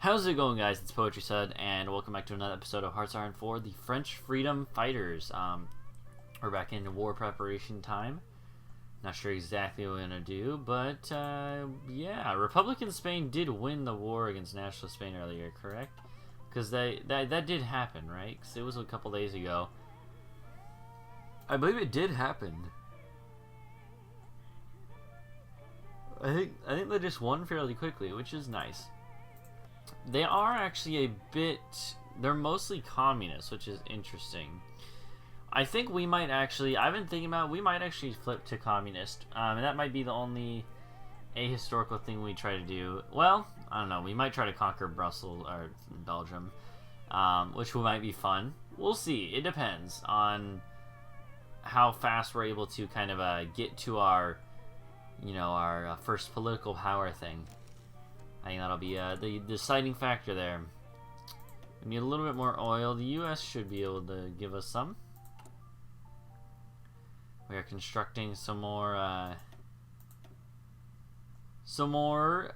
How's it going, guys? It's Poetry Sud, and welcome back to another episode of Hearts Iron 4, the French Freedom Fighters. We're back into war preparation time. Not sure exactly what we're going to do, but, yeah. Republican Spain did win the war against Nationalist Spain earlier, correct? Because that did happen, right? Because it was a couple days ago. I believe it did happen. I think they just won fairly quickly, which is nice. They are actually they're mostly communist, which is interesting. I think we might actually, I've been thinking about, we might actually flip to communist. And that might be the only ahistorical thing we try to do. Well, I don't know, we might try to conquer Brussels, or Belgium, which might be fun. We'll see, it depends on how fast we're able to kind of get to our, our first political power thing. I think that'll be the deciding factor there. We need a little bit more oil. The U.S. should be able to give us some. We are constructing some more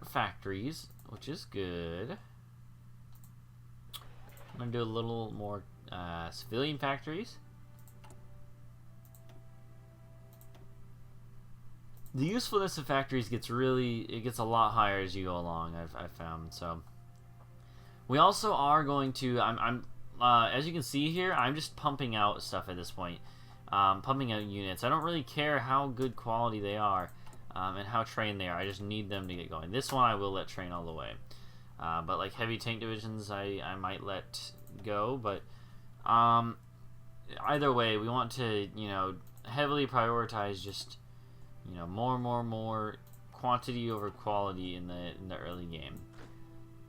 factories, which is good. I'm gonna do a little more civilian factories. The usefulness of factories gets a lot higher as you go along. I've found. So we also are going to. As you can see here, I'm just pumping out stuff at this point. Pumping out units. I don't really care how good quality they are and how trained they are. I just need them to get going. This one I will let train all the way. But like heavy tank divisions, I might let go. But either way, we want to heavily prioritize just. More quantity over quality in the early game.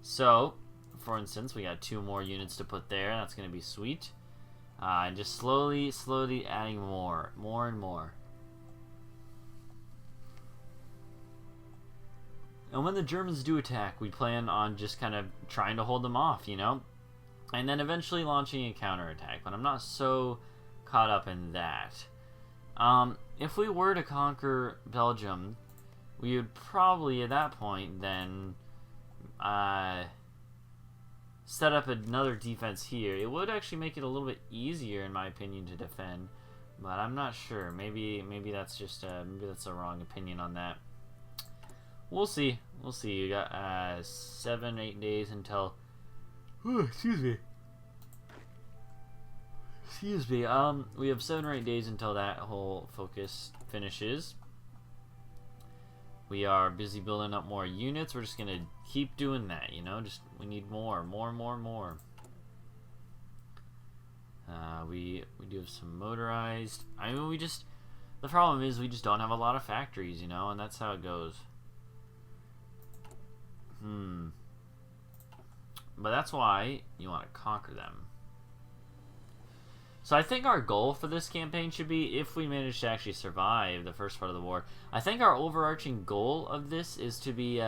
So, for instance, we got 2 more units to put there. That's going to be sweet. And just slowly adding more and more. And when the Germans do attack, we plan on just kind of trying to hold them off, and then eventually launching a counterattack. But I'm not so caught up in that. If we were to conquer Belgium, we would probably at that point then set up another defense here. It would actually make it a little bit easier, in my opinion, to defend, but I'm not sure. Maybe that's just maybe that's a wrong opinion on that. We'll see. We'll see. You got 7-8 days until. Ooh, excuse me. Excuse me, we have 7 or 8 days until that whole focus finishes. We are busy building up more units. We're just gonna keep doing that, we need more. We do have some motorized. The problem is we just don't have a lot of factories, and that's how it goes. But that's why you want to conquer them. So I think our goal for this campaign should be, if we manage to actually survive the first part of the war, I think our overarching goal of this is to be,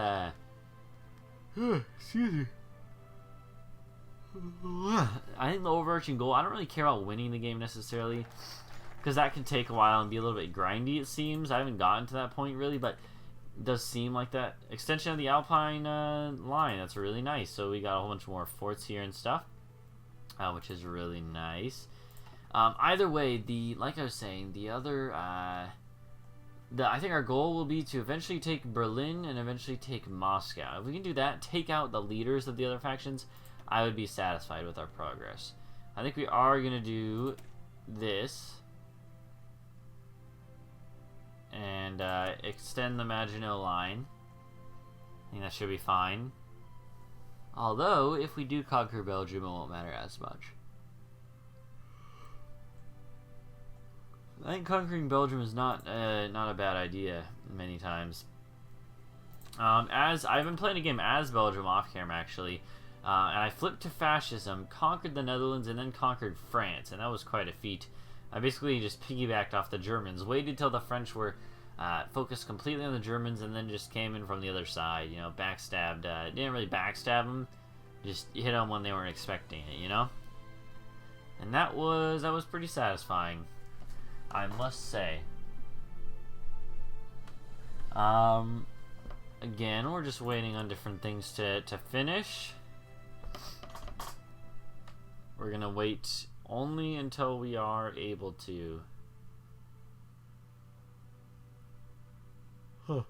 excuse me. I think the overarching goal, I don't really care about winning the game necessarily, because that can take a while and be a little bit grindy, it seems. I haven't gotten to that point really, but it does seem like that. Extension of the Alpine line, that's really nice. So we got a whole bunch more forts here and stuff, which is really nice. Either way, like I was saying, the other, I think our goal will be to eventually take Berlin and eventually take Moscow. If we can do that, take out the leaders of the other factions, I would be satisfied with our progress. I think we are going to do this and extend the Maginot Line. I think that should be fine. Although, if we do conquer Belgium, it won't matter as much. I think conquering Belgium is not a bad idea many times. As I've been playing a game as Belgium off camera actually, and I flipped to fascism, conquered the Netherlands, and then conquered France, and that was quite a feat. I basically just piggybacked off the Germans, waited till the French were focused completely on the Germans, and then just came in from the other side. Backstabbed. Didn't really backstab them, just hit them when they weren't expecting it. And that was pretty satisfying, I must say. Again, we're just waiting on different things to finish. We're gonna wait only until we are able to. Huh.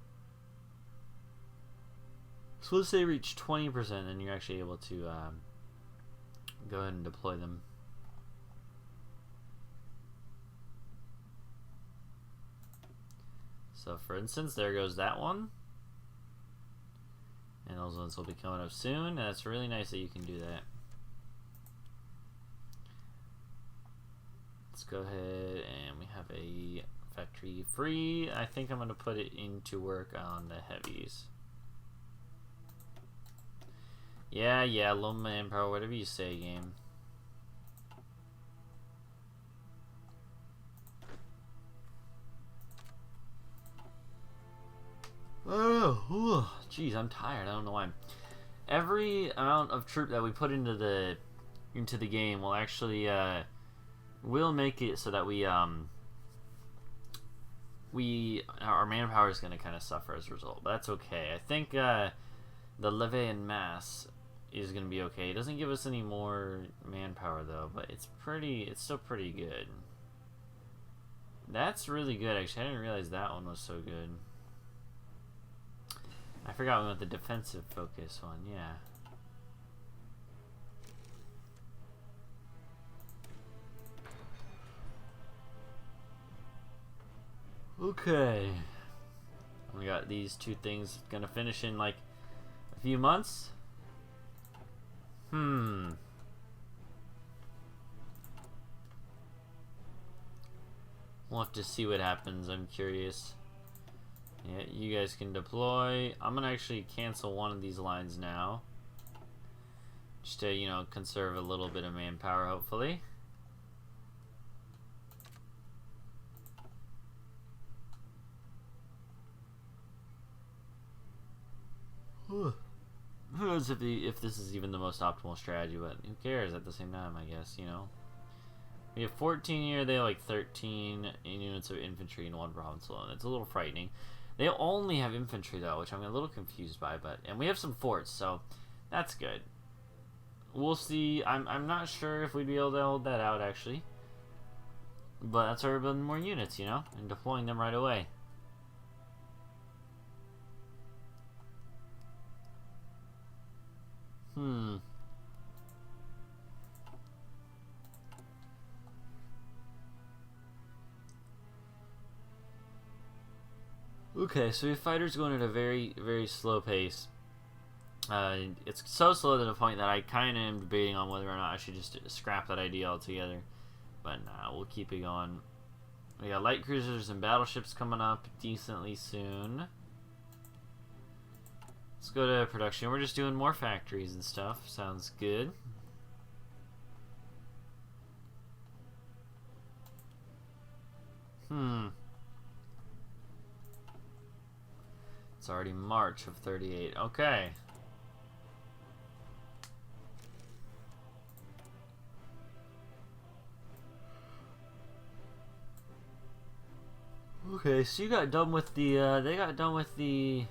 So let's say reach 20%, and you're actually able to go ahead and deploy them. So for instance, there goes that one. And those ones will be coming up soon, and it's really nice that you can do that. Let's go ahead, and we have a factory free. I think I'm going to put it into work on the heavies. Yeah, low manpower, whatever you say, game. Oh, jeez, I'm tired. I don't know why. Every amount of troop that we put into the game will actually will make it so that our manpower is going to kind of suffer as a result. But that's okay. I think the levée en masse is going to be okay. It doesn't give us any more manpower though, but it's still pretty good. That's really good, actually. I didn't realize that one was so good. I forgot we went the defensive focus one, yeah. Okay. We got these two things gonna finish in like a few months. We'll have to see what happens. I'm curious. Yeah, you guys can deploy. I'm gonna actually cancel one of these lines now, just to, you know, conserve a little bit of manpower, hopefully. Who knows if this is even the most optimal strategy, but who cares at the same time, I guess, you know. We have 14 here, they have like 13 units of infantry in one province alone. It's a little frightening. They only have infantry though, which I'm a little confused by, and we have some forts, so that's good. We'll see. I'm not sure if we'd be able to hold that out actually. But that's why we're building more units, you know, and deploying them right away. Okay, so we have fighters going at a very, very slow pace. It's so slow to the point that I kind of am debating on whether or not I should just scrap that idea altogether. But nah, we'll keep it going. We got light cruisers and battleships coming up decently soon. Let's go to production. We're just doing more factories and stuff. Sounds good. It's already March of 38. Okay. Okay, so you got done with the, they got done with the...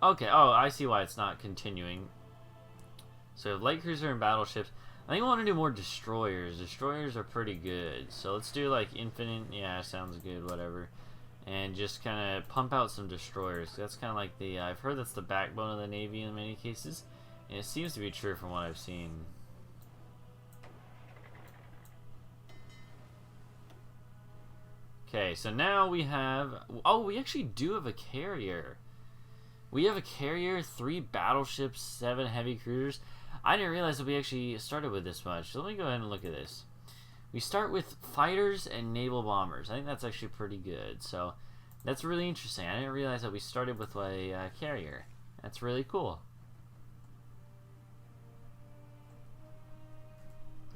Okay, oh, I see why it's not continuing. So we have light cruiser and battleships. I think I want to do more destroyers. Destroyers are pretty good. So let's do like infinite, yeah, sounds good, whatever. And just kind of pump out some destroyers. That's kind of like the, I've heard that's the backbone of the Navy in many cases. And it seems to be true from what I've seen. Okay, so now we have, oh, we actually do have a carrier. We have a carrier, 3 battleships, 7 heavy cruisers. I didn't realize that we actually started with this much. So let me go ahead and look at this. We start with fighters and naval bombers. I think that's actually pretty good. So that's really interesting. I didn't realize that we started with a carrier. That's really cool.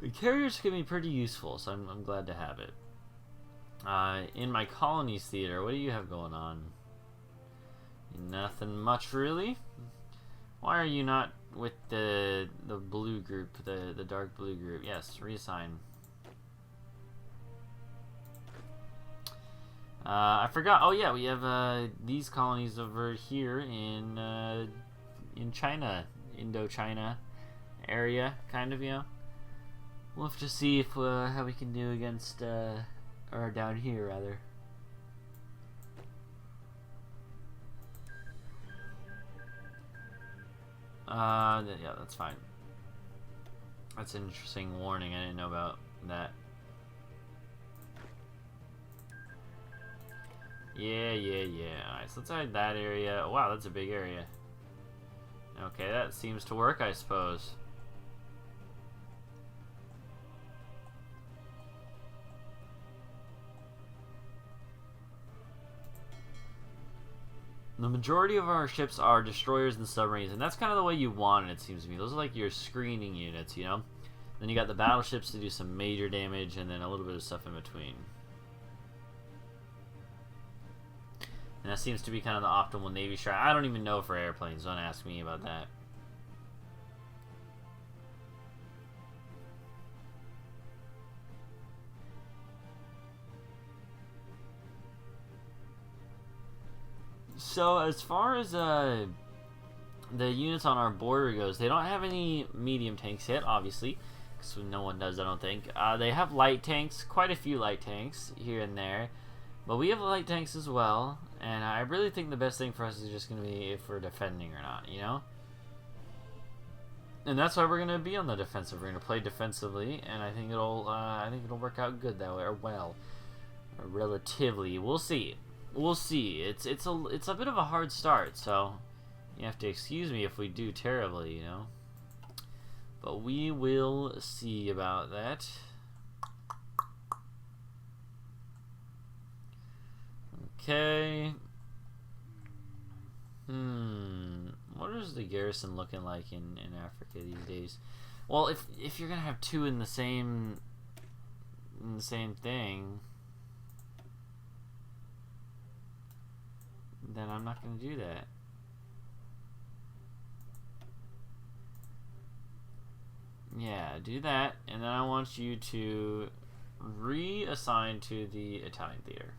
The carriers can be pretty useful, so I'm glad to have it. In my colonies theater, what do you have going on? Nothing much, really. Why are you not with the blue group, the dark blue group? Yes, reassign. I forgot. Oh yeah, we have these colonies over here in China, Indochina area, kind of, you know. We'll have to see if how we can do against, or down here, rather. Yeah, that's fine. That's an interesting warning. I didn't know about that. Yeah. Alright, so let's hide that area. Wow, that's a big area. Okay, that seems to work, I suppose. The majority of our ships are destroyers and submarines, and that's kind of the way you want it, it seems to me. Those are like your screening units, you know? Then you got the battleships to do some major damage, and then a little bit of stuff in between. And that seems to be kind of the optimal Navy strat. I don't even know for airplanes, don't ask me about that. So as far as the units on our border goes, they don't have any medium tanks yet, obviously, because no one does, I don't think. They have light tanks, quite a few light tanks here and there, but we have light tanks as well, and I really think the best thing for us is just going to be if we're defending or not, you know? And that's why we're going to be on the defensive. We're going to play defensively, and I think it'll work out good that way, or well, or relatively. We'll see. We'll see. It's a bit of a hard start, so you have to excuse me if we do terribly, you know. But we will see about that. Okay. What is the garrison looking like in Africa these days? Well, if you're gonna have two in the same thing, then I'm not going to do that. Yeah, do that, and then I want you to reassign to the Italian theater.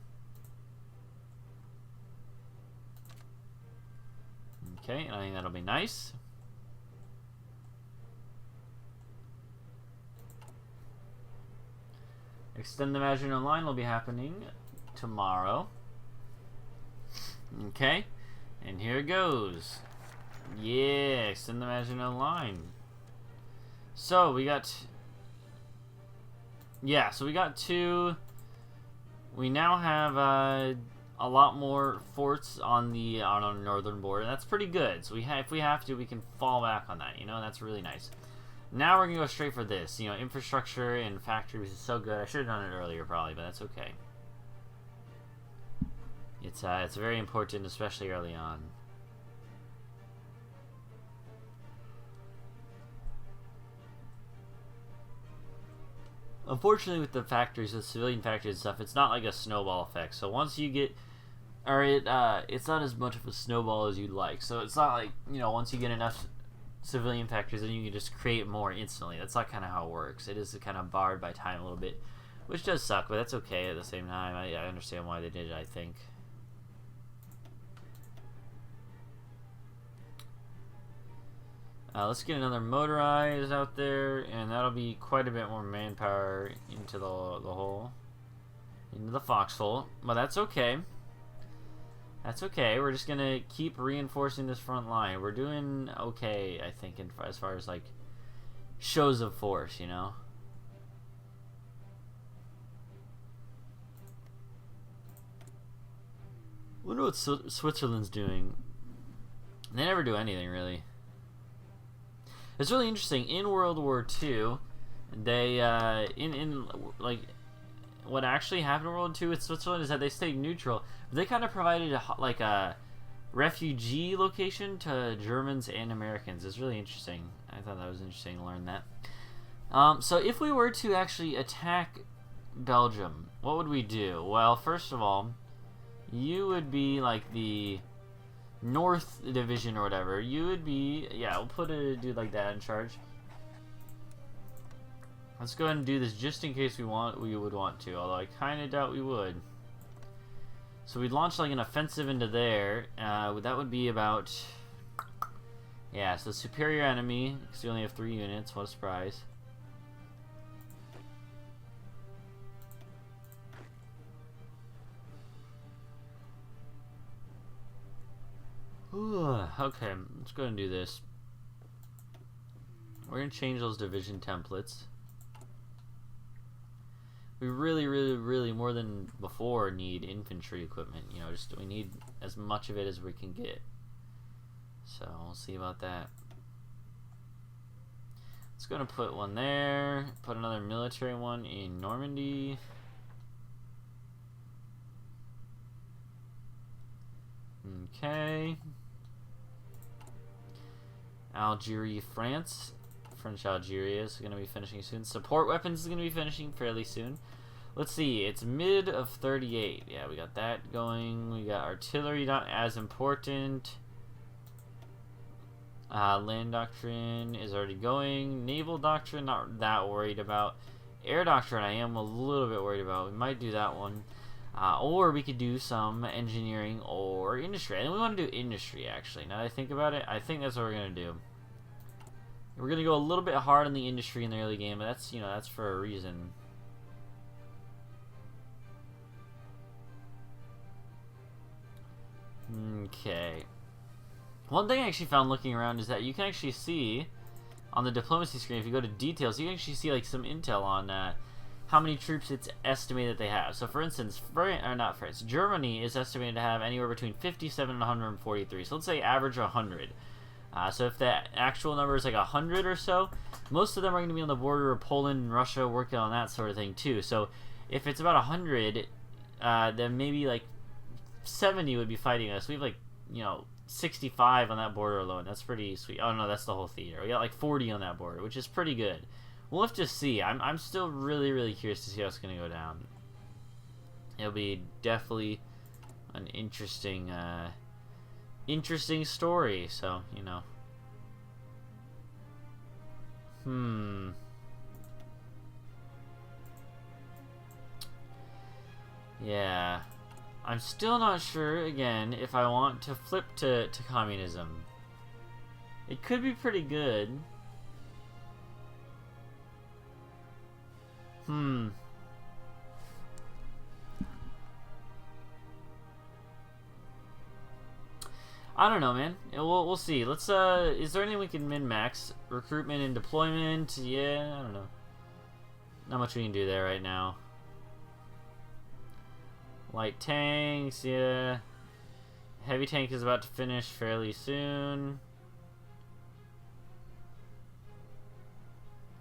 Okay, and I think that'll be nice. Extend the Maginot Line will be happening tomorrow. Okay, and here it goes. Yeah, extend the Maginot Line. So we got, yeah, so we got two. We now have a lot more forts on our northern border. That's pretty good. So if we have to, we can fall back on that. You know, that's really nice. Now we're gonna go straight for this. You know, infrastructure and factories is so good. I should have done it earlier probably, but that's okay. It's very important, especially early on. Unfortunately, with the factories, the civilian factories and stuff, it's not like a snowball effect. So once you get, or it's not as much of a snowball as you'd like. So it's not like, you know, once you get enough civilian factories, then you can just create more instantly. That's not kind of how it works. It is kind of barred by time a little bit, which does suck, but that's okay at the same time. I understand why they did it, I think. Let's get another motorized out there, and that'll be quite a bit more manpower into into the foxhole. But that's okay. That's okay. We're just gonna keep reinforcing this front line. We're doing okay, I think, as far as like shows of force, you know. Wonder what Switzerland's doing. They never do anything really. It's really interesting. In World War II, they in like what actually happened in World War II with Switzerland is that they stayed neutral. But they kind of provided a refugee location to Germans and Americans. It's really interesting. I thought that was interesting to learn that. So if we were to actually attack Belgium, what would we do? Well, first of all, you would be like the North Division or whatever. You would be, yeah, we'll put a dude like that in charge. Let's go ahead and do this just in case we would want to, although I kind of doubt we would. So we'd launch like an offensive into there. That would be about, yeah, so superior enemy, because we only have 3 units, what a surprise. Okay, let's go and do this. We're going to change those division templates. We really, more than before, need infantry equipment. You know, we need as much of it as we can get. So, we'll see about that. Let's go and put one there. Put another military one in Normandy. Okay. Algeria, France. French Algeria is going to be finishing soon. Support weapons is going to be finishing fairly soon. Let's see. It's mid of 38. Yeah, we got that going. We got artillery, not as important. Land doctrine is already going. Naval doctrine, not that worried about. Air doctrine, I am a little bit worried about. We might do that one. Or we could do some engineering or industry. I think we want to do industry, actually. Now that I think about it, I think that's what we're going to do. We're going to go a little bit hard on the industry in the early game, but that's, you know, that's for a reason. Okay. One thing I actually found looking around is that you can actually see on the diplomacy screen, if you go to details, you can actually see like some intel on how many troops it's estimated they have. So for instance, Germany is estimated to have anywhere between 57 and 143. So let's say average 100. So if the actual number is like 100 or so, most of them are going to be on the border of Poland and Russia working on that sort of thing too. So if it's about 100, then maybe like 70 would be fighting us. We have like, you know, 65 on that border alone. That's pretty sweet. Oh no, that's the whole theater. We got like 40 on that border, which is pretty good. We'll have to see. I'm still really curious to see how it's going to go down. It'll be definitely an interesting story. So, you know. Yeah. I'm still not sure, again, if I want to flip to communism. It could be pretty good. I don't know, man. We'll see. Let's, is there anything we can min-max? Recruitment and deployment? Yeah, I don't know. Not much we can do there right now. Light tanks, yeah. Heavy tank is about to finish fairly soon.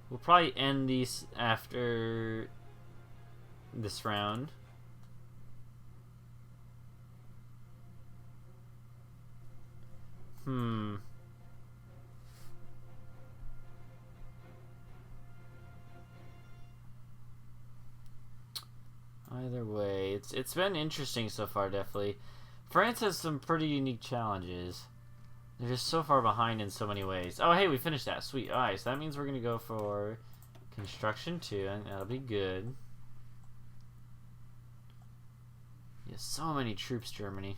We'll probably end these after this round. Either way, it's been interesting so far, definitely. France has some pretty unique challenges. They're just so far behind in so many ways. Oh, hey, we finished that. Sweet. Alright, so that means we're going to go for construction 2, and that'll be good. Yeah, so many troops, Germany.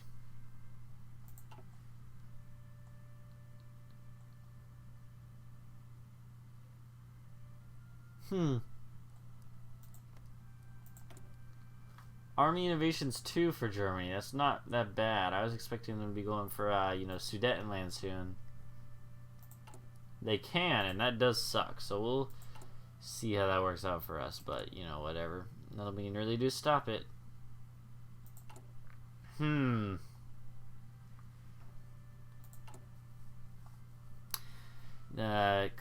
Army Innovations 2 for Germany. That's not that bad. I was expecting them to be going for, you know, Sudetenland soon. They can, and that does suck. So we'll see how that works out for us. But, you know, whatever. Nothing we can really do to stop it.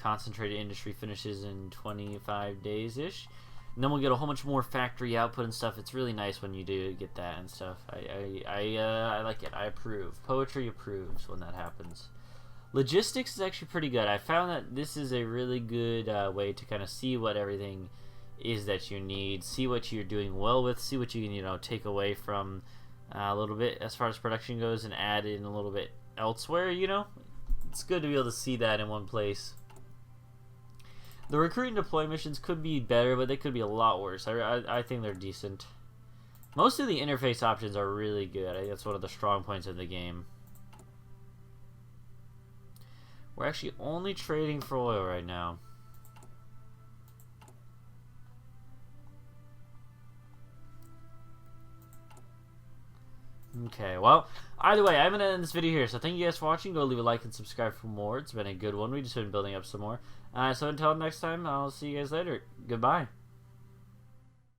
Concentrated industry finishes in 25 days-ish. And then we'll get a whole bunch more factory output and stuff. It's really nice when you do get that and stuff. I like it. I approve. Poetry approves when that happens. Logistics is actually pretty good. I found that this is a really good way to kind of see what everything is that you need, see what you're doing well with, see what you can, you know, take away from a little bit as far as production goes and add in a little bit elsewhere, you know? It's good to be able to see that in one place. The recruit and deploy missions could be better, but they could be a lot worse. I think they're decent. Most of the interface options are really good. I think that's one of the strong points of the game. We're actually only trading for oil right now. Okay, well, either way, I'm going to end this video here. So thank you guys for watching. Go leave a like and subscribe for more. It's been a good one. We've just been building up some more. So until next time, I'll see you guys later. Goodbye.